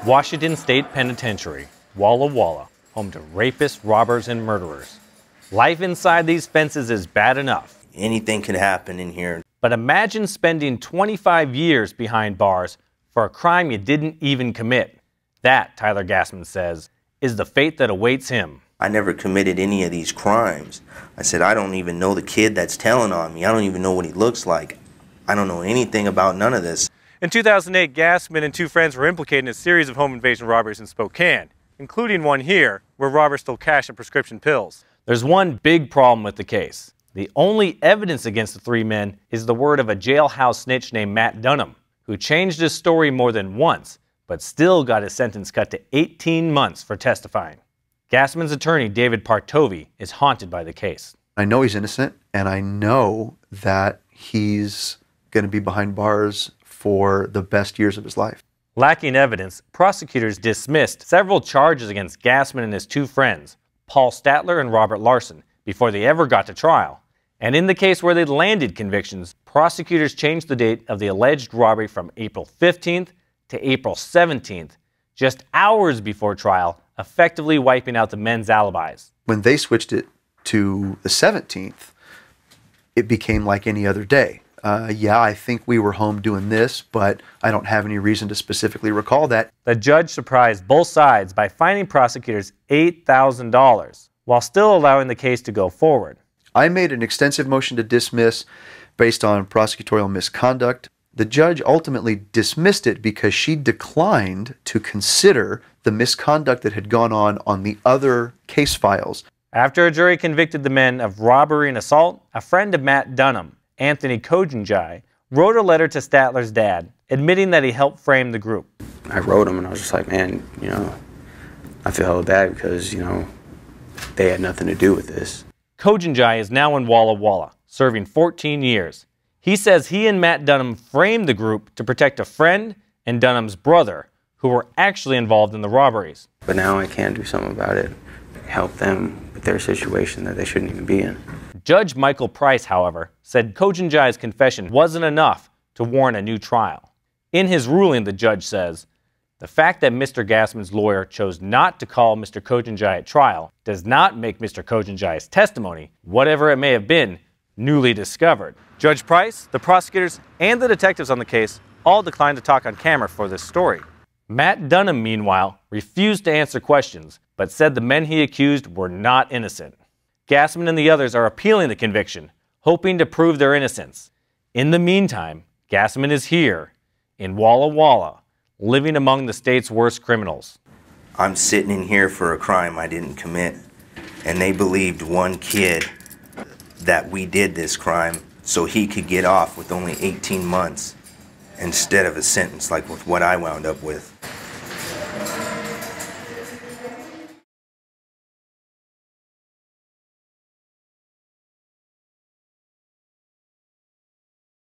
Washington State Penitentiary, Walla Walla, home to rapists, robbers, and murderers. Life inside these fences is bad enough. Anything could happen in here. But imagine spending 25 years behind bars for a crime you didn't even commit. That, Tyler Gassman says, is the fate that awaits him. I never committed any of these crimes. I said, I don't even know the kid that's telling on me. I don't even know what he looks like. I don't know anything about none of this. In 2008, Gassman and two friends were implicated in a series of home invasion robberies in Spokane, including one here where robbers stole cash and prescription pills. There's one big problem with the case. The only evidence against the three men is the word of a jailhouse snitch named Matt Dunham, who changed his story more than once, but still got his sentence cut to 18 months for testifying. Gassman's attorney, David Partovi, is haunted by the case. I know he's innocent, and I know that he's going to be behind bars for the best years of his life. Lacking evidence, prosecutors dismissed several charges against Gassman and his two friends, Paul Statler and Robert Larson, before they ever got to trial. And in the case where they landed convictions, prosecutors changed the date of the alleged robbery from April 15th to April 17th, just hours before trial, effectively wiping out the men's alibis. When they switched it to the 17th, it became like any other day. Yeah, I think we were home doing this, but I don't have any reason to specifically recall that. The judge surprised both sides by fining prosecutors $8,000 while still allowing the case to go forward. I made an extensive motion to dismiss based on prosecutorial misconduct. The judge ultimately dismissed it because she declined to consider the misconduct that had gone on the other case files. After a jury convicted the men of robbery and assault, a friend of Matt Dunham, Anthony Kojenjai, wrote a letter to Statler's dad, admitting that he helped frame the group. I wrote him and I was just like, man, I feel hella bad because, they had nothing to do with this. Kojenjai is now in Walla Walla, serving 14 years. He says he and Matt Dunham framed the group to protect a friend and Dunham's brother, who were actually involved in the robberies. But now I can do something about it, help them with their situation that they shouldn't even be in. Judge Michael Price, however, said Kojenjai's confession wasn't enough to warrant a new trial. In his ruling, the judge says, the fact that Mr. Gassman's lawyer chose not to call Mr. Kojenjai at trial does not make Mr. Kojenjai's testimony, whatever it may have been, newly discovered. Judge Price, the prosecutors, and the detectives on the case all declined to talk on camera for this story. Matt Dunham, meanwhile, refused to answer questions, but said the men he accused were not innocent. Gassman and the others are appealing the conviction, hoping to prove their innocence. In the meantime, Gassman is here, in Walla Walla, living among the state's worst criminals. I'm sitting in here for a crime I didn't commit, and they believed one kid that we did this crime so he could get off with only 18 months instead of a sentence like with what I wound up with.